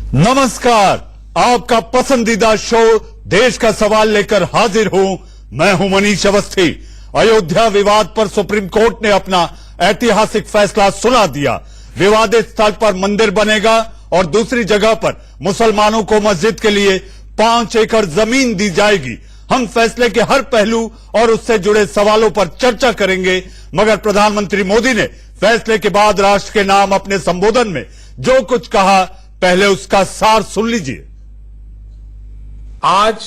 नमस्कार, आपका पसंदीदा शो देश का सवाल लेकर हाजिर हूं। मैं हूं मनीष अवस्थी। अयोध्या विवाद पर सुप्रीम कोर्ट ने अपना ऐतिहासिक फैसला सुना दिया। विवादित स्थल पर मंदिर बनेगा और दूसरी जगह पर मुसलमानों को मस्जिद के लिए 5 एकड़ जमीन दी जाएगी। हम फैसले के हर पहलू और उससे जुड़े सवालों पर चर्चा करेंगे, मगर प्रधानमंत्री मोदी ने फैसले के बाद राष्ट्र के नाम अपने संबोधन में जो कुछ कहा, पहले उसका सार सुन लीजिए। आज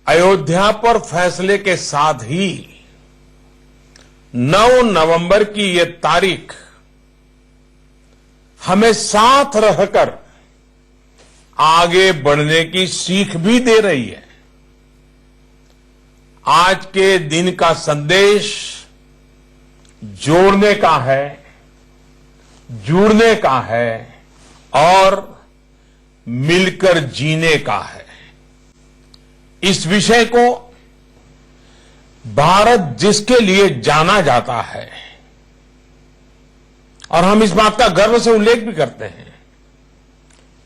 अयोध्या पर फैसले के साथ ही 9 नवंबर की ये तारीख हमें साथ रहकर आगे बढ़ने की सीख भी दे रही है। आज के दिन का संदेश जोड़ने का है, जुड़ने का है और मिलकर जीने का है। इस विषय को भारत जिसके लिए जाना जाता है, और हम इस बात का गर्व से उल्लेख भी करते हैं,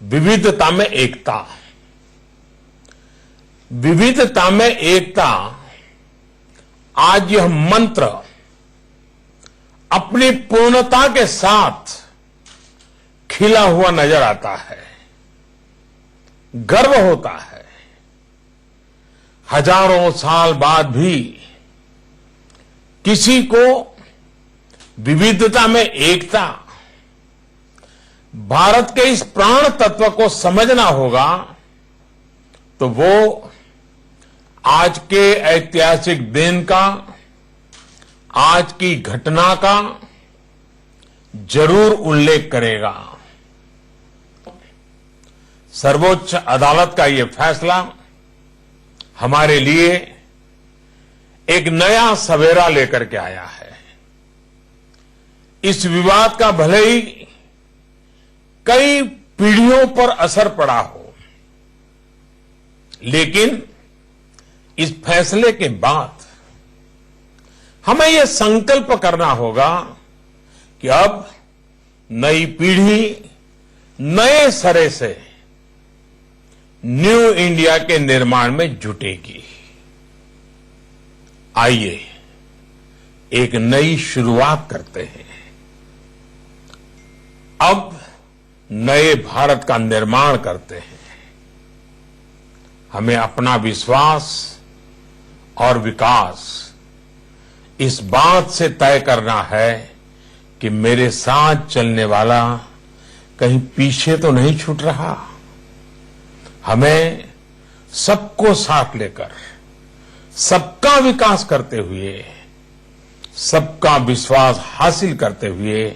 विविधता में एकता। विविधता में एकता, आज यह मंत्र अपनी पूर्णता के साथ खिला हुआ नजर आता है। गर्व होता है, हजारों साल बाद भी किसी को विविधता में एकता, भारत के इस प्राण तत्व को समझना होगा, तो वो आज के ऐतिहासिक दिन का, आज की घटना का जरूर उल्लेख करेगा। सर्वोच्च अदालत का यह फैसला हमारे लिए एक नया सवेरा लेकर के आया है। इस विवाद का भले ही कई पीढ़ियों पर असर पड़ा हो, लेकिन इस फैसले के बाद हमें यह संकल्प करना होगा कि अब नई पीढ़ी नए सिरे से न्यू इंडिया के निर्माण में जुटेगी। आइए एक नई शुरुआत करते हैं। अब नए भारत का निर्माण करते हैं। हमें अपना विश्वास और विकास इस बात से तय करना है कि मेरे साथ चलने वाला कहीं पीछे तो नहीं छूट रहा। हमें सबको साथ लेकर, सबका विकास करते हुए, सबका विश्वास हासिल करते हुए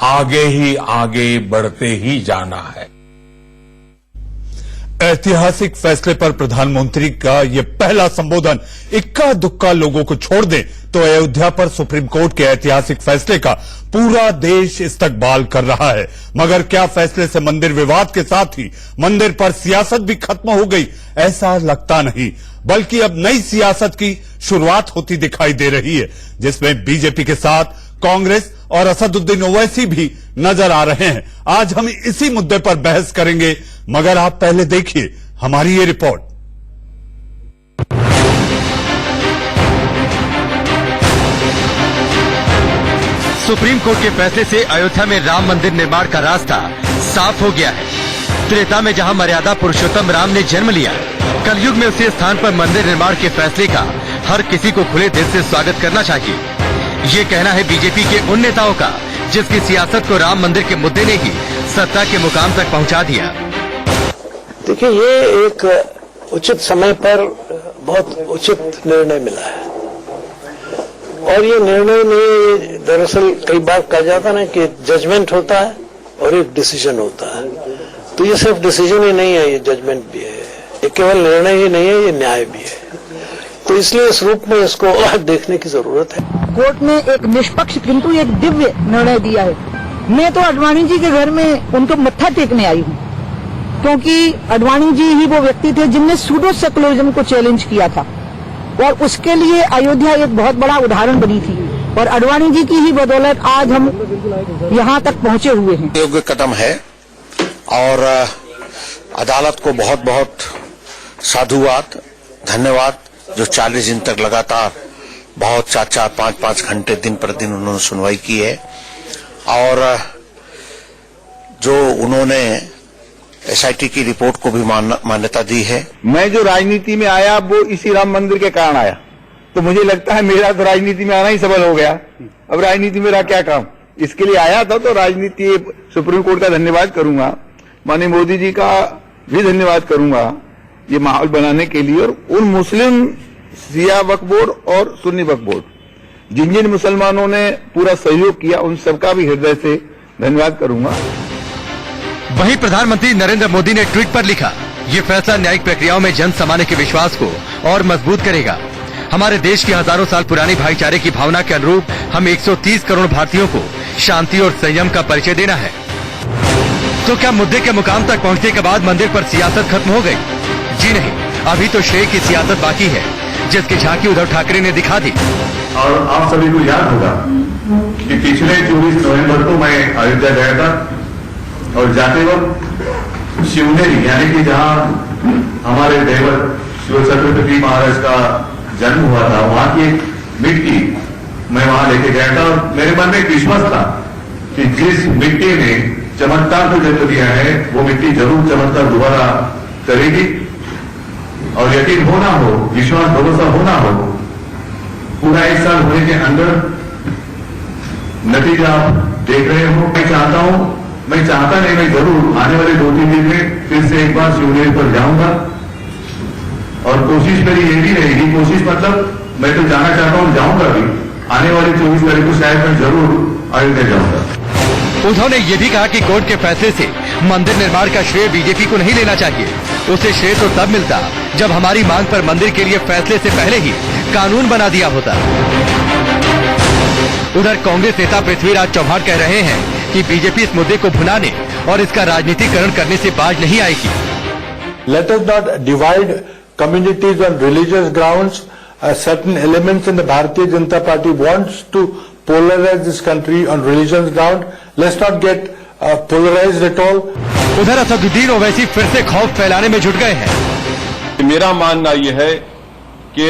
आगे ही आगे बढ़ते ही जाना है। ऐतिहासिक फैसले पर प्रधानमंत्री का यह पहला संबोधन इक्का दुक्का लोगों को छोड़ दे तो अयोध्या पर सुप्रीम कोर्ट के ऐतिहासिक फैसले का पूरा देश इस्तकबाल कर रहा है। मगर क्या फैसले से मंदिर विवाद के साथ ही मंदिर पर सियासत भी खत्म हो गई? ऐसा लगता नहीं, बल्कि अब नई सियासत की शुरुआत होती दिखाई दे रही है, जिसमें बीजेपी के साथ कांग्रेस और असदुद्दीन ओवैसी भी नजर आ रहे हैं। आज हम इसी मुद्दे पर बहस करेंगे, मगर आप पहले देखिए हमारी ये रिपोर्ट। सुप्रीम कोर्ट के फैसले से अयोध्या में राम मंदिर निर्माण का रास्ता साफ हो गया है। त्रेता में जहां मर्यादा पुरुषोत्तम राम ने जन्म लिया, कलयुग में उसी स्थान पर मंदिर निर्माण के फैसले का हर किसी को खुले दिल से स्वागत करना चाहिए। ये कहना है बीजेपी के उन नेताओं का जिसकी सियासत को राम मंदिर के मुद्दे ने ही सत्ता के मुकाम तक पहुंचा दिया। देखिए, ये एक उचित समय पर बहुत उचित निर्णय मिला है, और ये निर्णय में दरअसल कई बार कहा जाता ना कि जजमेंट होता है और एक डिसीजन होता है, तो ये सिर्फ डिसीजन ही नहीं है, ये जजमेंट भी है। ये केवल निर्णय ही नहीं है, ये न्याय भी है। तो इसलिए इस रूप में इसको देखने की जरूरत है। कोर्ट ने एक निष्पक्ष किंतु एक दिव्य निर्णय दिया है। मैं तो अडवाणी जी के घर में उनको मत्था टेकने आई हूँ, क्योंकि अडवाणी जी ही वो व्यक्ति थे जिनने सूडो सेकुलरिज्म को चैलेंज किया था, और उसके लिए अयोध्या एक बहुत बड़ा उदाहरण बनी थी, और अडवाणी जी की ही बदौलत आज हम यहाँ तक पहुँचे हुए हैं। योग्य कदम है और अदालत को बहुत बहुत साधुवाद, धन्यवाद, जो 40 दिन तक लगातार बहुत 4-4, 5-5 घंटे दिन प्रतिदिन उन्होंने सुनवाई की है और जो उन्होंने एसआईटी की रिपोर्ट को भी मान्यता दी है। मैं जो राजनीति में आया वो इसी राम मंदिर के कारण आया, तो मुझे लगता है मेरा तो राजनीति में आना ही सफल हो गया। अब राजनीति में रहा क्या काम, इसके लिए आया था। तो राजनीति सुप्रीम कोर्ट का धन्यवाद करूंगा, माननीय मोदी जी का भी धन्यवाद करूंगा ये माहौल बनाने के लिए, और उन मुस्लिम शिया वक्फ बोर्ड और सुन्नी वक्फ बोर्ड जिन जिन मुसलमानों ने पूरा सहयोग किया उन सबका भी हृदय से धन्यवाद करूंगा। वहीं प्रधानमंत्री नरेंद्र मोदी ने ट्वीट पर लिखा, ये फैसला न्यायिक प्रक्रियाओं में जन सामान्य के विश्वास को और मजबूत करेगा। हमारे देश की हजारों साल पुरानी भाईचारे की भावना के अनुरूप हम 130 करोड़ भारतीयों को शांति और संयम का परिचय देना है। तो क्या मुद्दे के मुकाम तक पहुंचने के बाद मंदिर पर सियासत खत्म हो गई? जी नहीं, अभी तो श्रेय की सियासत बाकी है, जिसकी झांकी उद्धव ठाकरे ने दिखा दी। और आप सभी को याद होगा कि पिछले 24 नवंबर को मैं अयोध्या गया था और जाते वक्त शिवनेरी यानी कि जहां हमारे देवर शिव छत्रपति महाराज का जन्म हुआ था, वहां की एक मिट्टी मैं वहां लेके गया था और मेरे मन में एक विश्वास था कि जिस मिट्टी ने चमत्कार को जन्म दिया है वो मिट्टी जरूर चमत्कार दोबारा करेगी। और यकीन हो ना हो, विश्वास भरोसा हो ना हो, पूरा 1 साल होने के अंदर नतीजा आप देख रहे हो। मैं चाहता नहीं, मैं जरूर आने वाले 2-3 दिन में फिर से एक बार शिवनेरी पर जाऊंगा और कोशिश मेरी ये भी रहेगी, कोशिश मतलब मैं तो जाना चाहता हूं, जाऊंगा भी। आने वाली 24 तारीख को शायद मैं जरूर अयोध्या जाऊंगा। उद्धव ने यह भी कहा कि कोर्ट के फैसले से मंदिर निर्माण का श्रेय बीजेपी को नहीं लेना चाहिए। उसे श्रेय तो तब मिलता जब हमारी मांग पर मंदिर के लिए फैसले से पहले ही कानून बना दिया होता। उधर कांग्रेस नेता पृथ्वीराज चौहान कह रहे हैं कि बीजेपी इस मुद्दे को भुनाने और इसका राजनीतिकरण करने से बाज नहीं आएगी। Let us not divide communities on religious grounds. Certain elements in the Bharatiya Janata Party wants to polarize this country on religious ground. Let's not get polarized at all. उधर असदुद्दीन ओवैसी फिर से खौफ फैलाने में जुट गए हैं। मेरा मानना यह है कि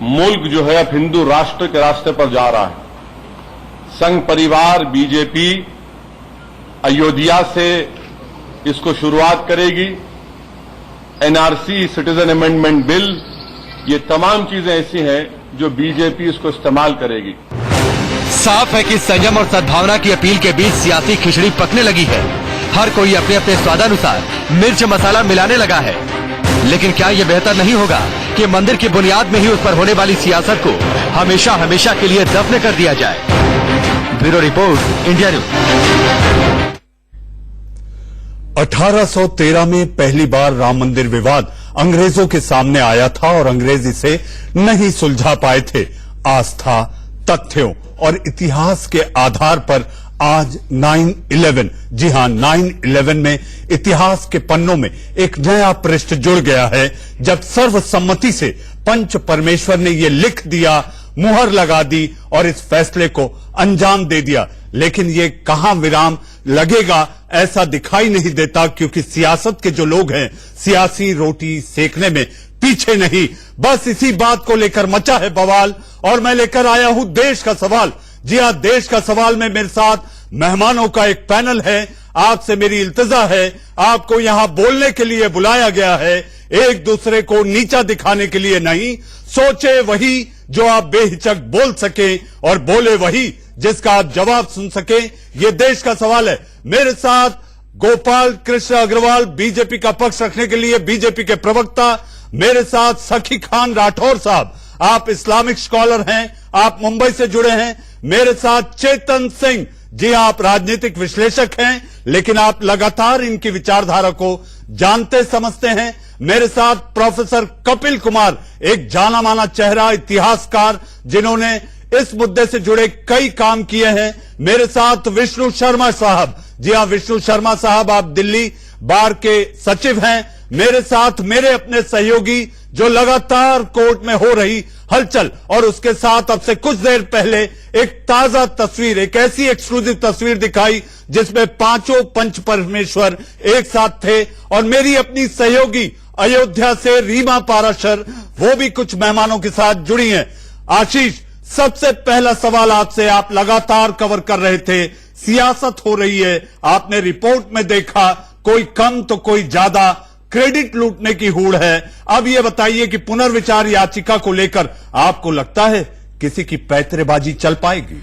मुल्क जो है अब हिंदू राष्ट्र के रास्ते पर जा रहा है। संघ परिवार बीजेपी अयोध्या से इसको शुरुआत करेगी। एनआरसी, सिटीजन अमेंडमेंट बिल, ये तमाम चीजें ऐसी हैं जो बीजेपी इसको इस्तेमाल करेगी। साफ है कि संयम और सद्भावना की अपील के बीच सियासी खिचड़ी पकने लगी है। हर कोई अपने अपने स्वादानुसार मिर्च मसाला मिलाने लगा है। लेकिन क्या ये बेहतर नहीं होगा कि मंदिर की बुनियाद में ही उस पर होने वाली सियासत को हमेशा हमेशा के लिए दफन कर दिया जाए? Bureau report, India news. 1813 में पहली बार राम मंदिर विवाद अंग्रेजों के सामने आया था और अंग्रेज इसे नहीं सुलझा पाए थे। आस्था, तथ्यों और इतिहास के आधार पर आज 9/11, जी हां 9/11 में इतिहास के पन्नों में एक नया पृष्ठ जुड़ गया है, जब सर्वसम्मति से पंच परमेश्वर ने यह लिख दिया, मुहर लगा दी और इस फैसले को अंजाम दे दिया। लेकिन ये कहां विराम लगेगा ऐसा दिखाई नहीं देता, क्योंकि सियासत के जो लोग हैं सियासी रोटी सेकने में पीछे नहीं। बस इसी बात को लेकर मचा है बवाल और मैं लेकर आया हूं देश का सवाल। जी हां, देश का सवाल में मेरे साथ मेहमानों का एक पैनल है। आपसे मेरी इल्तिजा है, आपको यहां बोलने के लिए बुलाया गया है, एक दूसरे को नीचा दिखाने के लिए नहीं। सोचे वही जो आप बेहिचक बोल सके और बोले वही जिसका आप जवाब सुन सके। ये देश का सवाल है। मेरे साथ गोपाल कृष्ण अग्रवाल, बीजेपी का पक्ष रखने के लिए बीजेपी के प्रवक्ता। मेरे साथ सखी खान राठौर साहब, आप इस्लामिक स्कॉलर हैं, आप मुंबई से जुड़े हैं। मेरे साथ चेतन सिंह, जी आप राजनीतिक विश्लेषक हैं, लेकिन आप लगातार इनकी विचारधारा को जानते समझते हैं। मेरे साथ प्रोफेसर कपिल कुमार, एक जाना माना चेहरा, इतिहासकार, जिन्होंने इस मुद्दे से जुड़े कई काम किए हैं। मेरे साथ विष्णु शर्मा साहब, जी हां विष्णु शर्मा साहब, आप दिल्ली बार के सचिव हैं। मेरे साथ मेरे अपने सहयोगी जो लगातार कोर्ट में हो रही हलचल। और उसके साथ अब से कुछ देर पहले एक ताजा तस्वीर, एक ऐसी एक्सक्लूसिव तस्वीर दिखाई जिसमें पांचों पंच परमेश्वर एक साथ थे और मेरी अपनी सहयोगी अयोध्या से रीमा पाराशर वो भी कुछ मेहमानों के साथ जुड़ी हैं। आशीष, सबसे पहला सवाल आपसे, आप लगातार कवर कर रहे थे, सियासत हो रही है, आपने रिपोर्ट में देखा कोई कम तो कोई ज्यादा क्रेडिट लूटने की हूड़ है। अब यह बताइए कि पुनर्विचार याचिका को लेकर आपको लगता है किसी की पैंतरेबाजी चल पाएगी?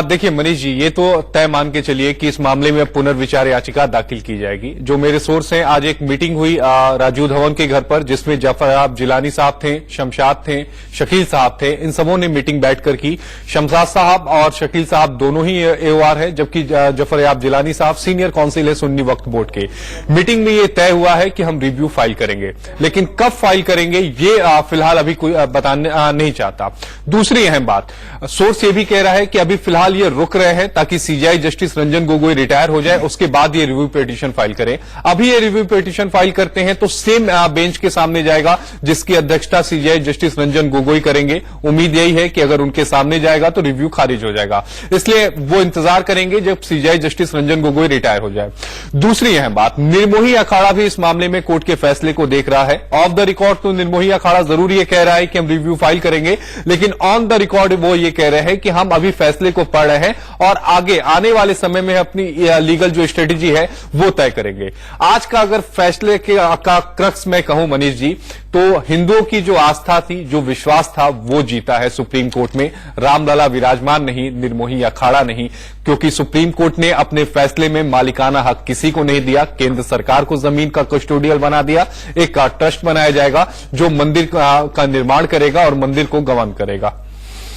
देखिए मनीष जी, ये तो तय मान के चलिए कि इस मामले में पुनर्विचार याचिका दाखिल की जाएगी। जो मेरे सोर्स हैं, आज एक मीटिंग हुई राजू धवन के घर पर, जिसमें जफर याब जिलानी साहब थे, शमशाद थे, शकील साहब थे। इन सबों ने मीटिंग बैठकर की। शमशाद साहब और शकील साहब दोनों ही एओआर है, जबकि जफर याब जिलानी साहब सीनियर काउंसिल है सुन्नी वक्फ बोर्ड के। मीटिंग में ये तय हुआ है कि हम रिव्यू फाइल करेंगे, लेकिन कब फाइल करेंगे ये फिलहाल अभी कोई बताना नहीं चाहता। दूसरी अहम बात, सोर्स ये भी कह रहा है कि अभी फिलहाल ये रुक रहे हैं ताकि CGI justice Ranjan Gogoi retire हो जाए, उसके बाद ये रिव्यू पिटीशन फाइल करें। अभी ये रिव्यू पिटीशन फाइल करते हैं तो सेम बेंच के सामने जाएगा जिसकी अध्यक्षता सीजीआई जस्टिस रंजन गोगोई करेंगे। उम्मीद यही है कि अगर उनके सामने जाएगा तो रिव्यू खारिज हो जाएगा, इसलिए वो इंतजार करेंगे जब CGI justice Ranjan Gogoi retire हो जाए। दूसरी अहम बात, निर्मोही अखाड़ा भी इस मामले में कोर्ट के फैसले को देख रहा है। ऑफ द रिकॉर्ड तो निर्मोही अखाड़ा जरूर ये कह रहा है कि हम रिव्यू फाइल करेंगे, लेकिन ऑन द रिकॉर्ड वो ये कह रहे हैं कि हम अभी फैसले को पढ़ रहे हैं और आगे आने वाले समय में अपनी लीगल जो स्ट्रेटेजी है वो तय करेंगे। आज का अगर फैसले का क्रक्स मैं कहूं मनीष जी, तो हिंदुओं की जो आस्था थी, जो विश्वास था, वो जीता है सुप्रीम कोर्ट में। रामलला विराजमान नहीं, निर्मोही अखाड़ा नहीं, क्योंकि सुप्रीम कोर्ट ने अपने फैसले में मालिकाना हक किसी को नहीं दिया। केंद्र सरकार को जमीन का कस्टोडियल बना दिया। एक ट्रस्ट बनाया जाएगा जो मंदिर का निर्माण करेगा और मंदिर को गवर्न करेगा।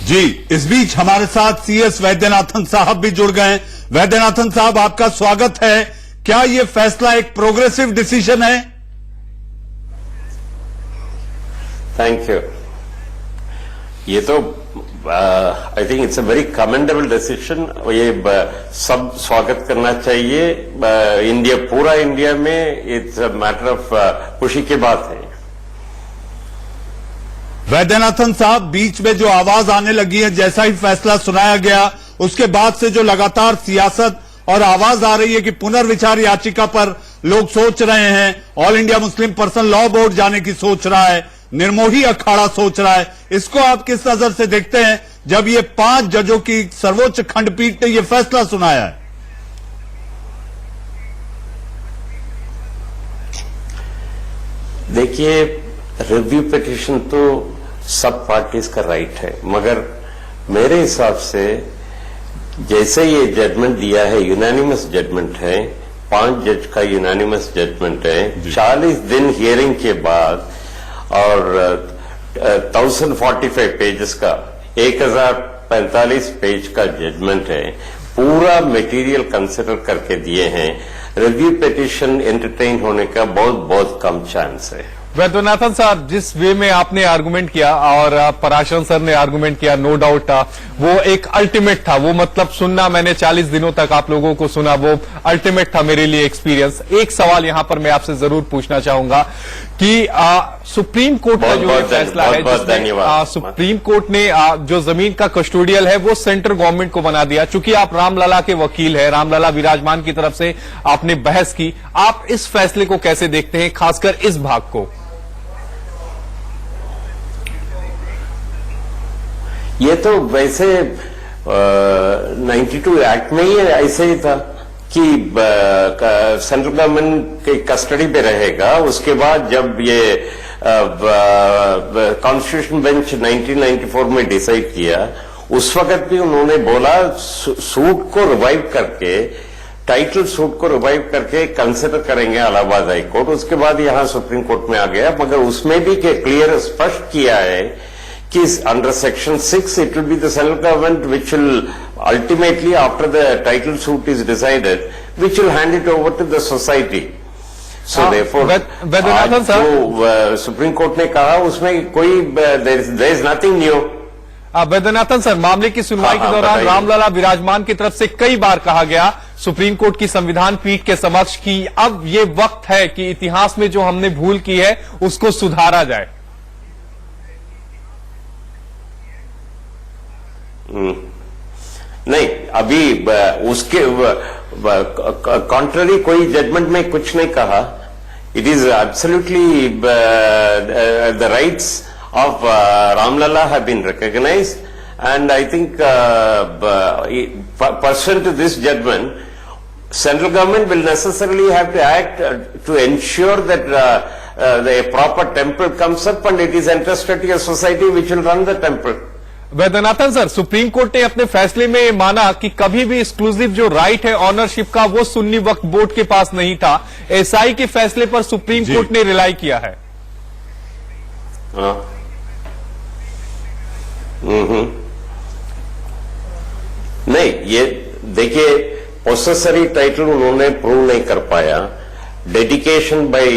जी, इस बीच हमारे साथ सीएस वैद्यनाथन साहब भी जुड़ गए हैं। वैद्यनाथन साहब, आपका स्वागत है। क्या यह फैसला एक प्रोग्रेसिव डिसीजन है? Thank you. ये तो I think it's a very commendable decision. ये सब स्वागत करना चाहिए। इंडिया, पूरा इंडिया में इट्स अ मैटर ऑफ खुशी की बात है। वैद्यनाथन साहब, बीच में जो आवाज आने लगी है, जैसा ही फैसला सुनाया गया उसके बाद से जो लगातार सियासत और आवाज आ रही है कि पुनर्विचार याचिका पर लोग सोच रहे हैं, all India Muslim person law board जाने की सोच रहा है, निर्मोही अखाड़ा सोच रहा है, इसको आप किस नजर से देखते हैं जब ये 5 जजों की सर्वोच्च खंडपीठ ने यह फैसला सुनाया है? देखिए, रिव्यू पिटीशन तो सब पार्टीज का राइट है, मगर मेरे हिसाब से जैसे ये जजमेंट दिया है, यूनानिमस जजमेंट है, 5 जज का यूनानिमस जजमेंट है, 40 दिन हियरिंग के बाद और 1045 पेजेस का 1045 पेज का जजमेंट है। पूरा मटेरियल कंसिडर करके दिए हैं। रिव्यू पिटीशन एंटरटेन होने का बहुत बहुत कम चांस है। वैद्यनाथन साहब, जिस वे में आपने आर्गुमेंट किया और पराशर सर ने आर्गुमेंट किया, नो डाउट वो एक अल्टीमेट था। वो मतलब सुनना, मैंने 40 दिनों तक आप लोगों को सुना, वो अल्टीमेट था मेरे लिए एक्सपीरियंस। एक सवाल यहां पर मैं आपसे जरूर पूछना चाहूंगा कि सुप्रीम कोर्ट का जो फैसला है, जिसमें सुप्रीम कोर्ट ने जो जमीन का कस्टोडियल है वो सेंट्रल गवर्नमेंट को बना दिया। चूंकि आप रामलला के वकील हैं, रामलला विराजमान की तरफ से आपने बहस की, आप इस फैसले को कैसे देखते हैं, खासकर इस भाग को? ये तो वैसे 92 एक्ट में ही ऐसे ही था कि सेंट्रल गवर्नमेंट के कस्टडी पे रहेगा। उसके बाद जब ये कॉन्स्टिट्यूशन बेंच 1994 में डिसाइड किया, उस वक्त भी उन्होंने बोला सूट को रिवाइव करके, टाइटल सूट को रिवाइव करके कंसिडर करेंगे इलाहाबाद हाई कोर्ट। उसके बाद यहां सुप्रीम कोर्ट में आ गया, मगर उसमें भी क्लियर स्पष्ट किया है कि under section 6 it will be the central government which will ultimately, after the title suit is decided, which will hand it over to the society. So therefore, Vaidyanathan साहब, जो सुप्रीम कोर्ट ने कहा उसमें कोई there is nothing new. Vaidyanathan sir, मामले की सुनवाई के दौरान रामलला विराजमान की तरफ से कई बार कहा गया सुप्रीम कोर्ट की संविधान पीठ के समक्ष कि अब ये वक्त है कि इतिहास में जो हमने भूल की है उसको सुधारा जाए। नहीं, अभी उसके कॉन्ट्ररी कोई जजमेंट में कुछ नहीं कहा. It is absolutely the rights of Ramlalla have been recognised, and I think person to this judgement, central government will necessarily have to act to ensure that the proper temple comes up, and it is entrusted to a society which will run the temple. Vaidyanathan sir, supreme court ने अपने फैसले में माना कि कभी भी exclusive जो right है ऑनरशिप का वो सुन्नी वक्फ बोर्ड के पास नहीं था. एसआई के फैसले पर सुप्रीम कोर्ट ने रिलाई किया है. नहीं, ये देखिए, पोसेसरी टाइटल उन्होंने प्रूव नहीं कर पाया. Dedication by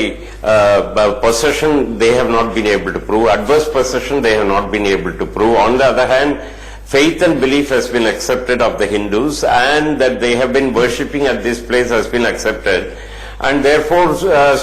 possession they have not been able to prove. Adverse possession they have not been able to prove. On the other hand, faith and belief has been accepted of the Hindus, and that they have been worshipping at this place has been accepted, and therefore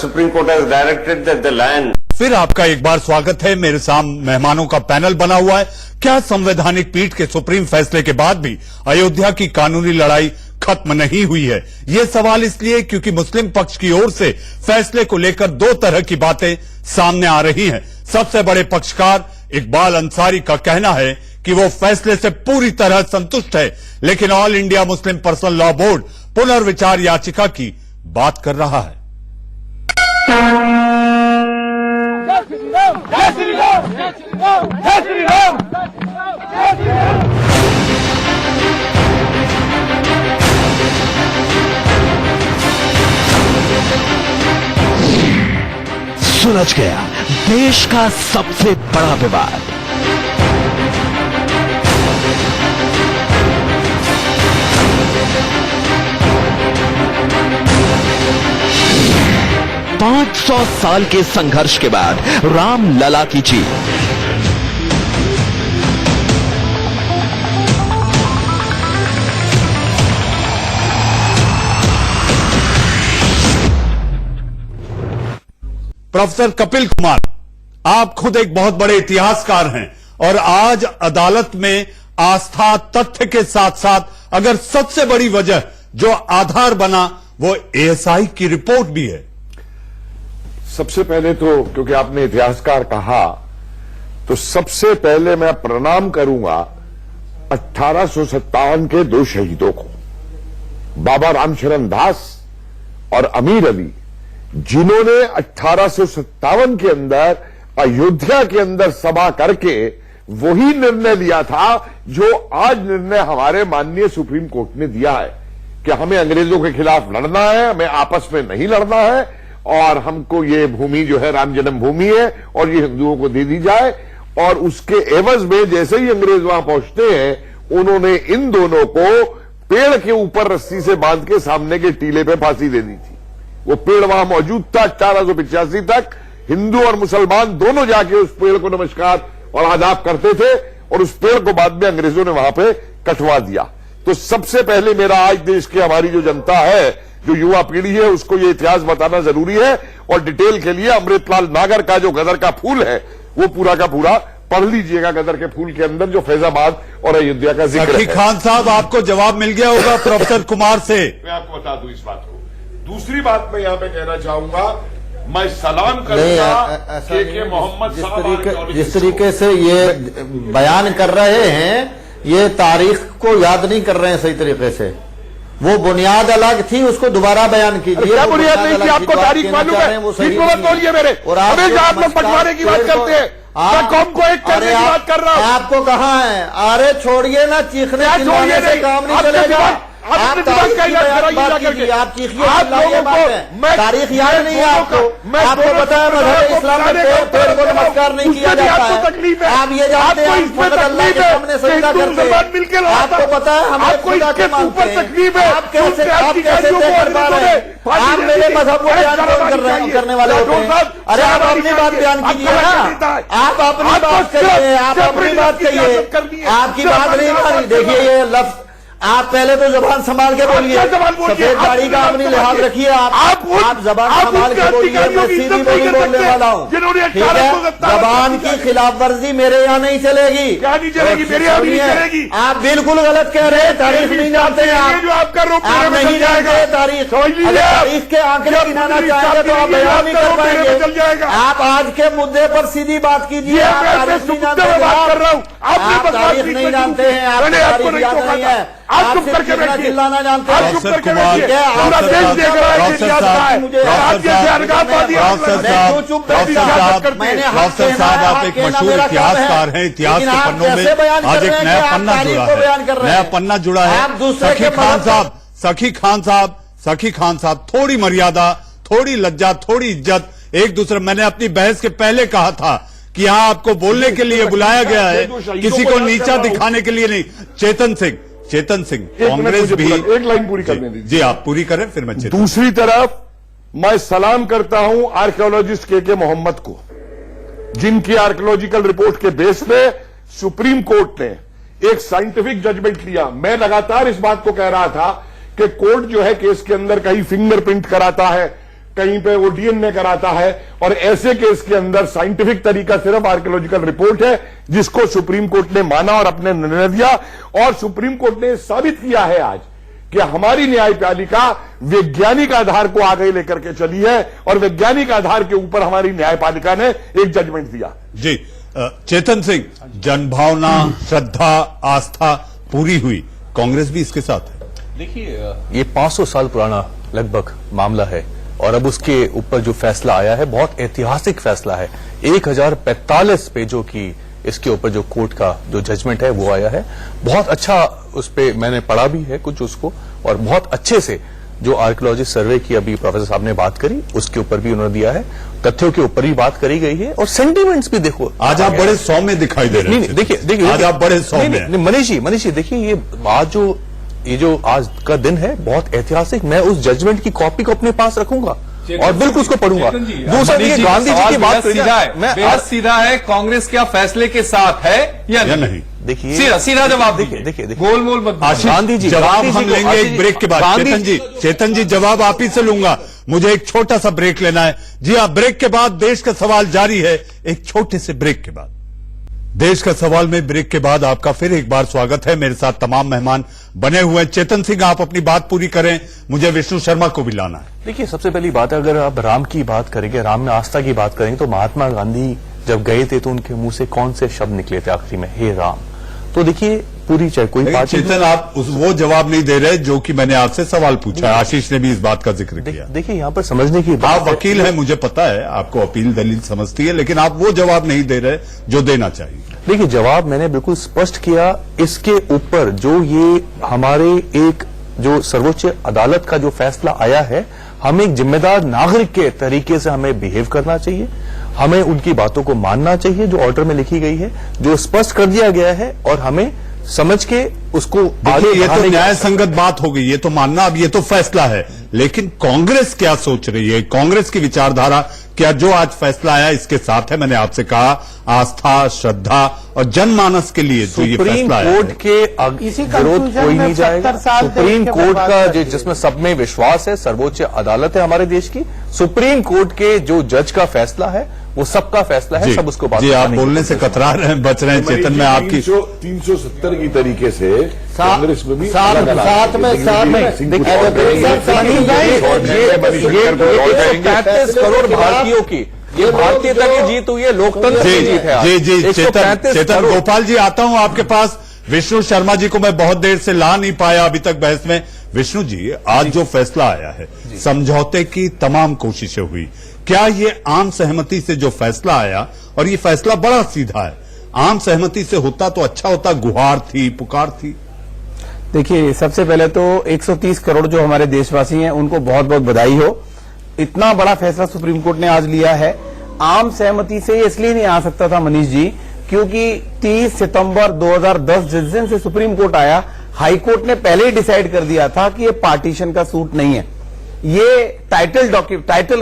Supreme Court has directed that the land. फिर आपका एक बार स्वागत है. मेरे सामने मेहमानों का panel बना हुआ है. क्या संवैधानिक पीठ के सुप्रीम फैसले के बाद भी अयोध्या की कानूनी लड़ाई खत्म नहीं हुई है? ये सवाल इसलिए क्योंकि मुस्लिम पक्ष की ओर से फैसले को लेकर दो तरह की बातें सामने आ रही हैं. सबसे बड़े पक्षकार इकबाल अंसारी का कहना है कि वो फैसले से पूरी तरह संतुष्ट है, लेकिन all India Muslim personal law board पुनर्विचार याचिका की बात कर रहा है. सुलझ गया देश का सबसे बड़ा विवाद. पांच 500 साल के संघर्ष के बाद राम लला की जीत. प्रोफेसर कपिल कुमार, आप खुद एक बहुत बड़े इतिहासकार हैं और आज अदालत में आस्था तथ्य के साथ साथ अगर सबसे बड़ी वजह जो आधार बना वो एएसआई की रिपोर्ट भी है. सबसे पहले तो क्योंकि आपने इतिहासकार कहा तो सबसे पहले मैं प्रणाम करूंगा 1857 के दो शहीदों को, बाबा रामशरण दास और अमीर अली, जिन्होंने 1857 के अंदर अयोध्या के अंदर सभा करके वही निर्णय लिया था जो आज निर्णय हमारे माननीय सुप्रीम कोर्ट ने दिया है कि हमें अंग्रेजों के खिलाफ लड़ना है, हमें आपस में नहीं लड़ना है, और हमको ये भूमि जो है राम जन्म भूमि है और ये हिंदुओं को दे दी जाए. और उसके एवज में जैसे ही अंग्रेज वहां पहुंचते हैं उन्होंने इन दोनों को पेड़ के ऊपर रस्सी से बांध के सामने के टीले पे फांसी दे दी थी. वो पेड़ वहां मौजूद था 1885 तक. हिंदू और मुसलमान दोनों जाके उस पेड़ को नमस्कार और आदाब करते थे और उस पेड़ को बाद में अंग्रेजों ने वहां पे कटवा दिया. तो सबसे पहले मेरा आज देश की हमारी जो जनता है, जो युवा पीढ़ी है, उसको ये इतिहास बताना जरूरी है. और डिटेल के लिए अमृतलाल नागर का जो गदर का फूल है वो पूरा का पूरा पढ़ लीजिएगा. गदर के फूल के अंदर जो फैजाबाद और अयोध्या का जिक्र है. खान साहब, आपको जवाब मिल गया होगा प्रोफेसर कुमार से. मैं आपको बता दूं इस बात को. दूसरी बात मैं यहां पे कहना चाहूंगा, मैं सलाम करूंगा के मोहम्मद साहब जिस तरीके से ये बयान कर रहे हैं, ये तारीख को याद नहीं कर रहे हैं सही तरीके से. वो बुनियाद अलग थी, उसको दोबारा बयान कीजिए. क्या बुनियाद नहीं थी? आपको तारीख मालूम है? मत बोलिए मेरे. और आप लोग बंटवारे की बात करते हैं, मैं कौम को एक करने की बात कर रहा हूं. आपको कहाँ है? अरे छोड़िए ना, चीखने चिल्लाने से काम नहीं चलेगा. आप तारीख की बात कीजिए, आप चीखिए चिल्लाइए बात है. तारीख याद नहीं है आपको? आपको पता है मज़हब इस्लाम में पेड़ को नमस्कार नहीं किया जाता है. आप ये जानते हैं हम अल्लाह के सामने सजदा करते हैं. आपको पता है हम खुदा को मानते हैं. आप कैसे तय कर पा रहे हैं? आप मेरे मजहब को बयान करने वाले होते हैं. अरे आप अपनी बात बयान कीजिए ना, आप अपनी बात करिए, आप अपनी बात कहिए. आपकी बात नहीं मानी. देखिए ये लफ्ज आप पहले तो जबान संभाल के बोलिए, सफेद दाढ़ी का अपनी लिहाज रखिए। आप जबान संभाल के बोलिए, मैं सीधी बोली बोलने वाला हूँ, ठीक है। जबान की खिलाफ वर्जी मेरे यहाँ नहीं चलेगी, मेरे यहाँ नहीं चलेगी। आप बिल्कुल गलत कह रहे हैं, तारीख नहीं जानते हैं आप नहीं जानते तारीख। तारीख के आंकड़े गिनाना चाहेंगे तो आप बयान नहीं कर पाएंगे। आप आज के मुद्दे पर सीधी बात कीजिए। आप तारीख नहीं जानते, आप तारीख नहीं जानते हैं, आप तारीख याद नहीं है, आप चुप करके बैठिए, चिल्लाना जानते हैं, चुप करके बैठिए। पूरा देश देख रहा है, प्रोफेसर साहब आप एक मशहूर इतिहासकार हैं, इतिहास के पन्नों में आज एक नया पन्ना जुड़ा है, नया पन्ना जुड़ा है। सखी खान साहब थोड़ी मर्यादा, थोड़ी लज्जा, थोड़ी इज्जत, एक दूसरे। मैंने अपनी बहस के पहले कहा था कि यहाँ आपको बोलने के लिए बुलाया गया है, किसी को नीचा दिखाने के लिए नहीं। चेतन सिंह कांग्रेस भी एक लाइन पूरी करने दीजिए। जी आप पूरी करें, फिर मैं दूसरी तरफ मैं सलाम करता हूं आर्कियोलॉजिस्ट के मोहम्मद को, जिनकी आर्कियोलॉजिकल रिपोर्ट के बेस पे सुप्रीम कोर्ट ने एक साइंटिफिक जजमेंट लिया। मैं लगातार इस बात को कह रहा था कि कोर्ट जो है केस के अंदर कहीं फिंगरप्रिंट कराता है, कहीं पे वो डीएनए कराता है, और ऐसे केस के अंदर साइंटिफिक तरीका सिर्फ आर्कियोलॉजिकल रिपोर्ट है, जिसको सुप्रीम कोर्ट ने माना और अपने निर्णय दिया। और सुप्रीम कोर्ट ने साबित किया है आज कि हमारी न्यायपालिका वैज्ञानिक आधार को आगे लेकर के चली है, और वैज्ञानिक आधार के ऊपर हमारी न्यायपालिका ने एक जजमेंट दिया। जी चेतन सिंह, जनभावना, श्रद्धा, आस्था पूरी हुई, कांग्रेस भी इसके साथ है। देखिए, ये 500 साल पुराना लगभग मामला है, और अब उसके ऊपर जो फैसला आया है बहुत ऐतिहासिक फैसला है। 1045 पेजों की इसके ऊपर जो कोर्ट का जो जजमेंट है वो आया है। बहुत अच्छा उस पे मैंने पढ़ा भी है कुछ उसको, और बहुत अच्छे से जो आर्कियोलॉजिस्ट सर्वे की अभी प्रोफेसर साहब ने बात करी उसके ऊपर भी उन्होंने दिया है, तथ्यों के ऊपर भी बात करी गई है, और सेंटीमेंट्स भी देखो। आज आप बड़े सौम्य दिखाई दे रहे हैं। देखिए आज आप बड़े सौम्य। मनीष जी देखिए, ये जो आज का दिन है बहुत ऐतिहासिक। मैं उस जजमेंट की कॉपी को अपने पास रखूंगा और बिल्कुल उसको पढ़ूंगा। दूसरा गांधी जी की बात सीधा है, कांग्रेस क्या फैसले के साथ है या नहीं? देखिए सीधा जवाब देखिए, गोल मत। गांधी जी जवाब हम लेंगे एक ब्रेक के बाद। चेतन जी जवाब आप ही से लूंगा, मुझे एक छोटा सा ब्रेक लेना है। जी हाँ, ब्रेक के बाद देश का सवाल जारी है, एक छोटे से ब्रेक के बाद। देश का सवाल में ब्रेक के बाद आपका फिर एक बार स्वागत है। मेरे साथ तमाम मेहमान बने हुए हैं। चेतन सिंह आप अपनी बात पूरी करें, मुझे विष्णु शर्मा को भी लाना है। देखिए, सबसे पहली बात है, अगर आप राम की बात करेंगे, राम में आस्था की बात करेंगे, तो महात्मा गांधी जब गए थे तो उनके मुंह से कौन से शब्द निकले थे आखिरी में? हे राम। तो देखिए पूरी चाहे कोई बात। चेतन आप वो जवाब नहीं दे रहे जो कि मैंने आपसे सवाल पूछा। आशीष ने भी इस बात का जिक्र किया। देखिए यहाँ पर समझने की बात, आप वकील हैं, मुझे पता है आपको अपील दलील समझती है, लेकिन आप वो जवाब नहीं दे रहे जो देना चाहिए। देखिए, जवाब मैंने बिल्कुल स्पष्ट किया। इसके ऊपर जो ये हमारे एक जो सर्वोच्च अदालत का जो फैसला आया है, हमें एक जिम्मेदार नागरिक के तरीके से हमें बिहेव करना चाहिए, हमें उनकी बातों को मानना चाहिए जो ऑर्डर में लिखी गई है, जो स्पष्ट कर दिया गया है, और हमें समझ के उसको आगे। ये तो न्याय संगत बात हो गई, ये तो मानना, अब ये तो फैसला है। लेकिन कांग्रेस क्या सोच रही है? कांग्रेस की विचारधारा क्या जो आज फैसला आया इसके साथ है? मैंने आपसे कहा आस्था, श्रद्धा और जनमानस के लिए जो ये फैसला आया है, सुप्रीम कोर्ट के विरोध कोई नहीं जाएगा। सुप्रीम कोर्ट का जिसमें सब में विश्वास है, सर्वोच्च अदालत है हमारे देश की, सुप्रीम कोर्ट के जो जज का फैसला है वो सबका फैसला है, सब उसको बात। जी आप बोलने से कतरा रहे हैं, बच रहे हैं। चेतन में आपकी 370 की तरीके से कांग्रेस में भी साथ में 35 करोड़ भारतीयों की ये भारतीयता की जीत हुई है, लोकतंत्र की जीत है। जी चेतन गोपाल जी, आता हूं आपके पास। विष्णु शर्मा जी को मैं बहुत देर से ला नहीं पाया अभी तक बहस में। विष्णु जी, आज जो फैसला आया है, समझौते की तमाम कोशिशें हुई, क्या ये आम सहमति से जो फैसला आया, और ये फैसला बड़ा सीधा है, आम सहमति से होता तो अच्छा होता? गुहार थी, पुकार थी? देखिए, सबसे पहले तो 130 करोड़ जो हमारे देशवासी हैं उनको बहुत बहुत बधाई हो। इतना बड़ा फैसला सुप्रीम कोर्ट ने आज लिया है। आम सहमति से इसलिए नहीं आ सकता था मनीष जी, क्योंकि 30 सितंबर 2010 जिस दिन से सुप्रीम कोर्ट आया, हाई कोर्ट ने पहले ही डिसाइड कर दिया था कि ये पार्टीशन का सूट नहीं है, ये टाइटल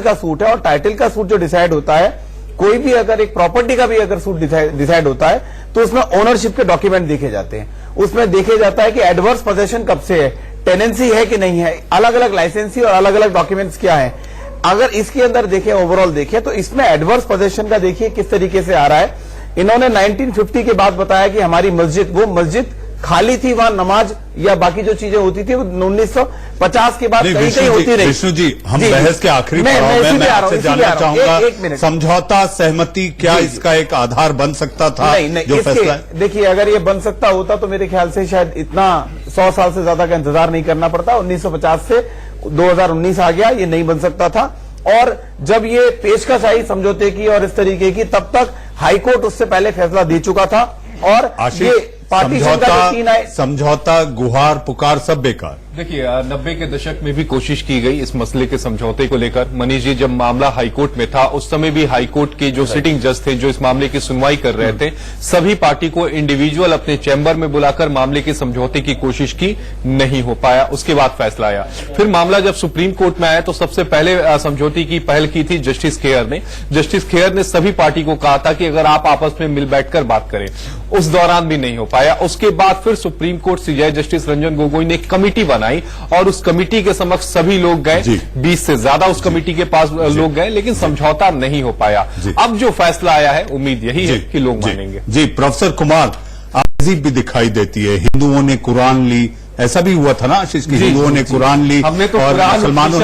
का सूट है। और टाइटल का सूट जो डिसाइड होता है, कोई भी अगर एक प्रॉपर्टी का भी अगर सूट डिसाइड होता है तो उसमें ओनरशिप के डॉक्यूमेंट देखे जाते हैं। उसमें देखे जाता है कि एडवर्स पोजेशन कब से है, टेनेंसी है कि नहीं है, अलग अलग लाइसेंसी और अलग अलग डॉक्यूमेंट्स क्या है। अगर इसके अंदर देखें, ओवरऑल देखें, तो इसमें एडवर्स पोजेशन का देखिए किस तरीके से आ रहा है। इन्होंने 1950 के बाद बताया कि हमारी मस्जिद, वो मस्जिद खाली थी, वहां नमाज या बाकी जो चीजें होती थी वो 1950 के बाद कहीं कहीं होती रही। विष्णु जी, हम बहस के आखिरी पड़ाव में मैं आपसे जानना चाहूंगा, समझौता सहमति क्या इसका एक आधार बन सकता था? नहीं, देखिए अगर ये बन सकता होता तो मेरे ख्याल से शायद इतना 100 साल से ज्यादा का इंतजार नहीं करना पड़ता। 1950 से 2019 आ गया, ये नहीं बन सकता था। और जब ये पेशकश आई समझौते की और इस तरीके की, तब तक हाईकोर्ट उससे पहले फैसला दे चुका था। और ये समझौता, गुहार, पुकार सब बेकार। देखिए 90 के दशक में भी कोशिश की गई इस मसले के समझौते को लेकर। मनीष जी, जब मामला हाईकोर्ट में था उस समय भी हाईकोर्ट के जो सिटिंग जज थे जो इस मामले की सुनवाई कर रहे थे, सभी पार्टी को इंडिविजुअल अपने चैम्बर में बुलाकर मामले के समझौते की कोशिश की, नहीं हो पाया। उसके बाद फैसला आया। फिर मामला जब सुप्रीम कोर्ट में आया तो सबसे पहले समझौते की पहल की थी जस्टिस खेयर ने। जस्टिस खेयर ने सभी पार्टी को कहा था कि अगर आप आपस में मिल बैठकर बात करें, उस दौरान भी नहीं हो पाया। उसके बाद फिर supreme court CJI justice Ranjan Gogoi ने एक कमेटी बनाई और उस कमेटी के समक्ष सभी लोग गए, 20 से ज्यादा उस कमेटी के पास लोग गए, लेकिन समझौता नहीं हो पाया। अब जो फैसला आया है, उम्मीद यही है कि लोग मानेंगे। जी प्रोफेसर कुमार, तहजीब भी दिखाई देती है। हिंदुओं ने कुरान ली, ऐसा भी हुआ था ना आशीष की हिंदुओं ने कुरान ली और मुसलमानों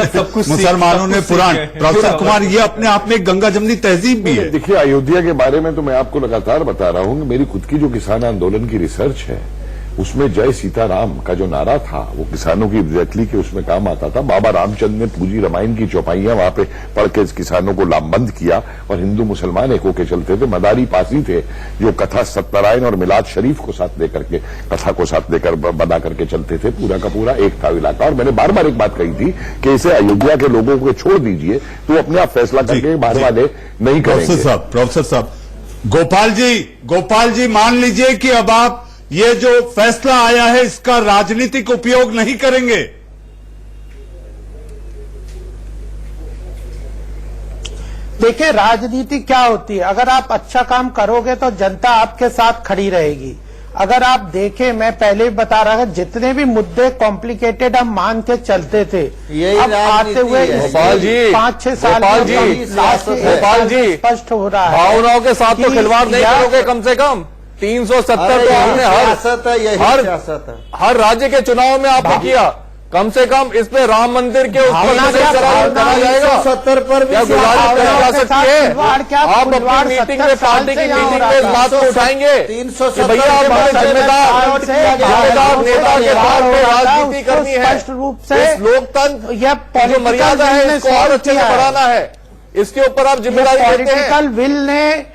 ने पुराण। प्रोफेसर कुमार, ये अपने आप में गंगा जमनी तहजीब भी है। देखिए, अयोध्या के बारे में तो मैं आपको लगातार बता रहा हूं कि मेरी खुद की जो किसान आंदोलन की रिसर्च है उसमें जय सीताराम का जो नारा था वो किसानों की एग्जैक्टली के उसमें काम आता था। बाबा रामचंद्र ने पूजी रामायण की चौपाइयां वहां पे पढ़ के किसानों को लामबंद किया और हिंदू मुसलमान एक होके चलते थे। मदारी पासी थे जो कथा सत्यनारायण और मिलाद शरीफ को साथ लेकर के, कथा को साथ लेकर बना करके चलते थे। पूरा का पूरा एक था इलाका। और मैंने बार बार एक बात कही थी कि इसे अयोध्या के लोगों को छोड़ दीजिए, तो अपने आप फैसला करके बाहर वाले नहीं करेंगे। प्रोफेसर साहब, गोपाल जी मान लीजिए कि अब आप ये जो फैसला आया है इसका राजनीतिक उपयोग नहीं करेंगे। देखिए, राजनीति क्या होती है, अगर आप अच्छा काम करोगे तो जनता आपके साथ खड़ी रहेगी। अगर आप देखें, मैं पहले भी बता रहा था, जितने भी मुद्दे कॉम्प्लिकेटेड हम मान के चलते थे, अब आते हुए 5-6 साल गोपाल जी स्पष्ट हो रहा है। भावनाओं के साथ तो खिलवाड़ नहीं करोगे। कम से कम 370 तो आपने हर राज्य के चुनाव में आपने किया। कम से कम इस पे राम मंदिर के ऊपर करा जाएगा। 70 पर भी गुजारिश करी जा सकती है। आप अपनी मीटिंग में, पार्टी की मीटिंग में इस बात को उठाएंगे कि भैया आप हमारे जिम्मेदार नेता के तौर पर राजनीति करनी है। इस लोकतंत्र जो मर्यादा है इसको और अच्छे से बढ़ाना है, इसके ऊपर आप जिम्मेदारी लेते हैं। पॉलिटिकल विल ने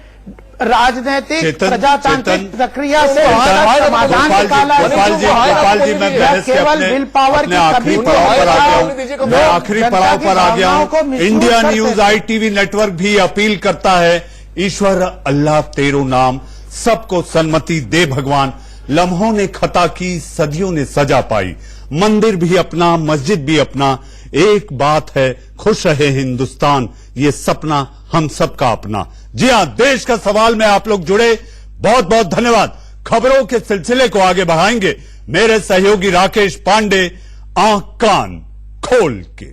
राजनीतिक प्रजातांत्रिक प्रक्रिया से समाधान निकाला है। गोपाल जी, मैं बहस के विल पावर की आखिरी पड़ाव पर आ गया हूं। इंडिया न्यूज ITV नेटवर्क भी अपील करता है, ईश्वर अल्लाह तेरो नाम, सबको सन्मति दे भगवान। लम्हों ने खता की, सदियों ने सजा पाई, मंदिर भी अपना, मस्जिद भी अपना। एक बात है, खुश रहे हिंदुस्तान, ये सपना हम सबका अपना। जी हां, देश का सवाल में आप लोग जुड़े, बहुत बहुत धन्यवाद। खबरों के सिलसिले को आगे बढ़ाएंगे मेरे सहयोगी राकेश पांडे, आंख कान खोल के।